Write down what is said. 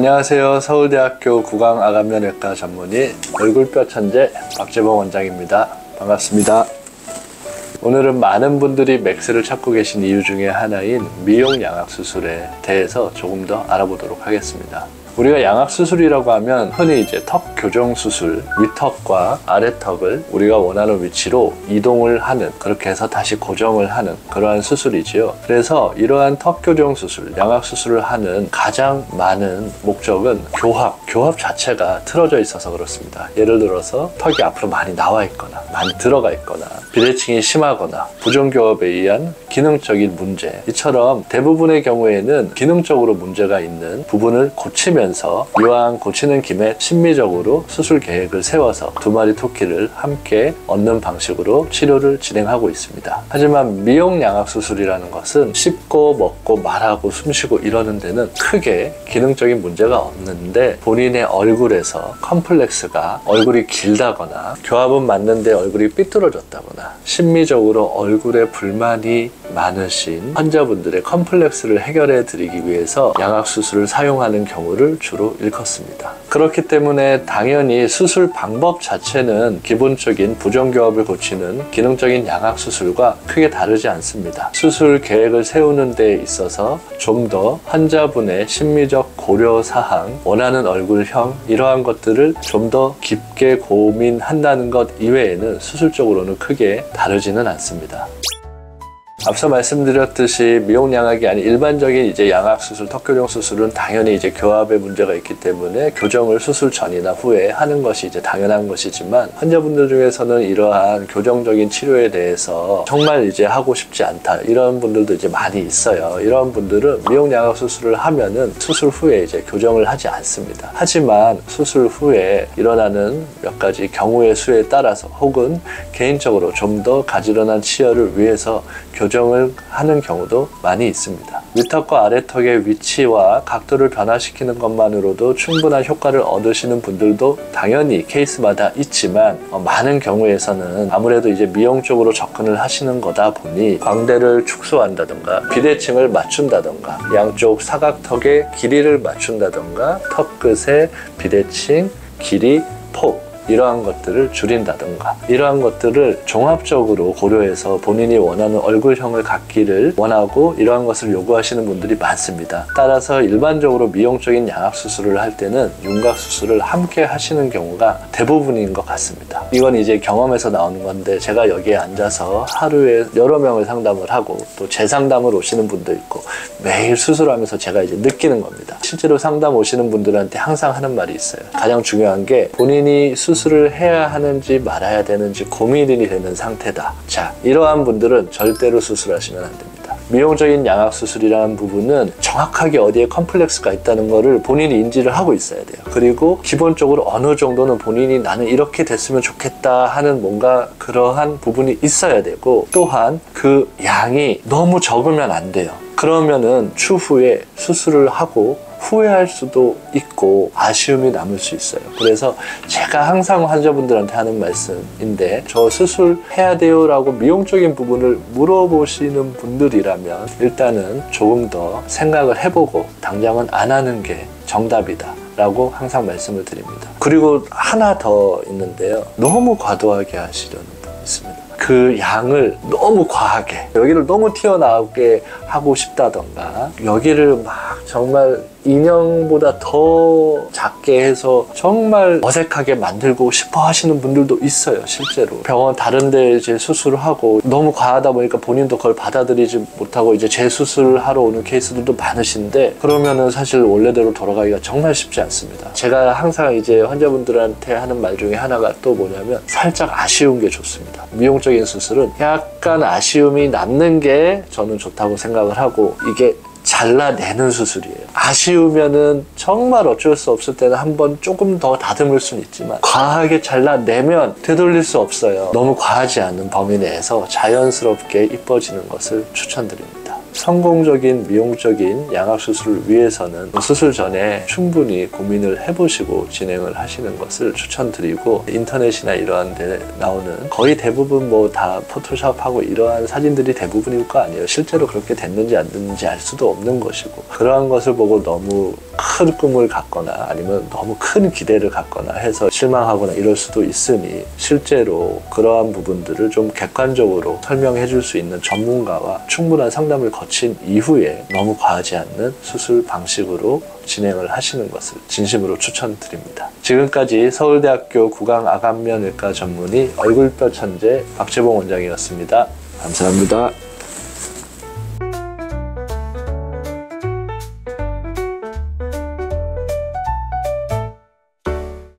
안녕하세요. 서울대학교 구강암면외과 전문의 얼굴뼈 천재 박재범 원장입니다. 반갑습니다. 오늘은 많은 분들이 맥스를 찾고 계신 이유 중에 하나인 미용 양악 수술에 대해서 조금 더 알아보도록 하겠습니다. 우리가 양악 수술이라고 하면 흔히 이제 턱 교정 수술, 윗턱과 아래턱을 우리가 원하는 위치로 이동을 하는, 그렇게 해서 다시 고정을 하는 그러한 수술이지요. 그래서 이러한 턱 교정 수술, 양악 수술을 하는 가장 많은 목적은 교합 자체가 틀어져 있어서 그렇습니다. 예를 들어서 턱이 앞으로 많이 나와 있거나 많이 들어가 있거나 비대칭이 심하거나 부정교합에 의한 기능적인 문제, 이처럼 대부분의 경우에는 기능적으로 문제가 있는 부분을 고치면서 이왕 고치는 김에 심미적으로 수술 계획을 세워서 두 마리 토끼를 함께 얻는 방식으로 치료를 진행하고 있습니다. 하지만 미용 양악 수술이라는 것은 씹고 먹고 말하고 숨쉬고 이러는 데는 크게 기능적인 문제가 없는데, 본인의 얼굴에서 컴플렉스가, 얼굴이 길다거나 교합은 맞는데 얼굴이 삐뚤어졌다거나 심미적으로 얼굴에 불만이 많으신 환자분들의 컴플렉스를 해결해 드리기 위해서 양악 수술을 사용하는 경우를 주로 일컫습니다. 그렇기 때문에 당연히 수술 방법 자체는 기본적인 부정교합을 고치는 기능적인 양악 수술과 크게 다르지 않습니다. 수술 계획을 세우는 데 있어서 좀 더 환자분의 심미적 고려사항, 원하는 얼굴형, 이러한 것들을 좀 더 깊게 고민한다는 것 이외에는 수술적으로는 크게 다르지는 않습니다. 앞서 말씀드렸듯이 미용 양악이 아닌 일반적인 이제 양악 수술, 턱 교정 수술은 당연히 이제 교합에 문제가 있기 때문에 교정을 수술 전이나 후에 하는 것이 이제 당연한 것이지만, 환자분들 중에서는 이러한 교정적인 치료에 대해서 정말 이제 하고 싶지 않다, 이런 분들도 이제 많이 있어요. 이런 분들은 미용 양악 수술을 하면은 수술 후에 이제 교정을 하지 않습니다. 하지만 수술 후에 일어나는 몇 가지 경우의 수에 따라서 혹은 개인적으로 좀 더 가지런한 치열을 위해서 교정을 하는 경우도 많이 있습니다. 윗턱과 아래턱의 위치와 각도를 변화시키는 것만으로도 충분한 효과를 얻으시는 분들도 당연히 케이스마다 있지만, 많은 경우에서는 아무래도 이제 미용 쪽으로 접근을 하시는 거다 보니 광대를 축소한다던가 비대칭을 맞춘다던가 양쪽 사각턱의 길이를 맞춘다던가 턱 끝의 비대칭, 길이, 폭, 이러한 것들을 줄인다던가 이러한 것들을 종합적으로 고려해서 본인이 원하는 얼굴형을 갖기를 원하고 이러한 것을 요구하시는 분들이 많습니다. 따라서 일반적으로 미용적인 양악 수술을 할 때는 윤곽 수술을 함께 하시는 경우가 대부분인 것 같습니다. 이건 이제 경험에서 나오는 건데, 제가 여기에 앉아서 하루에 여러 명을 상담을 하고 또 재상담을 오시는 분도 있고 매일 수술하면서 제가 이제 느끼는 겁니다. 실제로 상담 오시는 분들한테 항상 하는 말이 있어요. 가장 중요한 게 본인이 수술을 해야 하는지 말아야 되는지 고민이 되는 상태다. 자, 이러한 분들은 절대로 수술하시면 안 됩니다. 미용적인 양악 수술이라는 부분은 정확하게 어디에 컴플렉스가 있다는 거를 본인이 인지를 하고 있어야 돼요. 그리고 기본적으로 어느 정도는 본인이 나는 이렇게 됐으면 좋겠다 하는 뭔가 그러한 부분이 있어야 되고, 또한 그 양이 너무 적으면 안 돼요. 그러면은 추후에 수술을 하고 후회할 수도 있고 아쉬움이 남을 수 있어요. 그래서 제가 항상 환자분들한테 하는 말씀인데, 저 수술해야 돼요 라고 미용적인 부분을 물어보시는 분들이라면 일단은 조금 더 생각을 해보고 당장은 안 하는 게 정답이다 라고 항상 말씀을 드립니다. 그리고 하나 더 있는데요, 너무 과도하게 하시려는 분이 있습니다. 그 양을 너무 과하게, 여기를 너무 튀어나오게 하고 싶다던가 여기를 막 정말 인형보다 더 작게 해서 정말 어색하게 만들고 싶어 하시는 분들도 있어요. 실제로 병원 다른 데 이제 수술을 하고 너무 과하다 보니까 본인도 그걸 받아들이지 못하고 이제 재수술을 하러 오는 케이스들도 많으신데, 그러면은 사실 원래대로 돌아가기가 정말 쉽지 않습니다. 제가 항상 이제 환자분들한테 하는 말 중에 하나가 또 뭐냐면, 살짝 아쉬운 게 좋습니다. 미용적인 수술은 약간 아쉬움이 남는 게 저는 좋다고 생각을 하고, 이게 잘라내는 수술이에요. 아쉬우면은 정말 어쩔 수 없을 때는 한번 조금 더 다듬을 수는 있지만, 과하게 잘라내면 되돌릴 수 없어요. 너무 과하지 않은 범위 내에서 자연스럽게 이뻐지는 것을 추천드립니다. 성공적인 미용적인 양악 수술을 위해서는 수술 전에 충분히 고민을 해보시고 진행을 하시는 것을 추천드리고, 인터넷이나 이러한 데 나오는 거의 대부분 뭐 다 포토샵하고 이러한 사진들이 대부분일 거 아니에요. 실제로 그렇게 됐는지 안 됐는지 알 수도 없는 것이고, 그러한 것을 보고 너무 큰 꿈을 갖거나 아니면 너무 큰 기대를 갖거나 해서 실망하거나 이럴 수도 있으니 실제로 그러한 부분들을 좀 객관적으로 설명해 줄 수 있는 전문가와 충분한 상담을 거친 이후에 너무 과하지 않는 수술 방식으로 진행을 하시는 것을 진심으로 추천드립니다. 지금까지 서울대학교 구강암면외과 전문의 얼굴뼈 천재 박재봉 원장이었습니다. 감사합니다.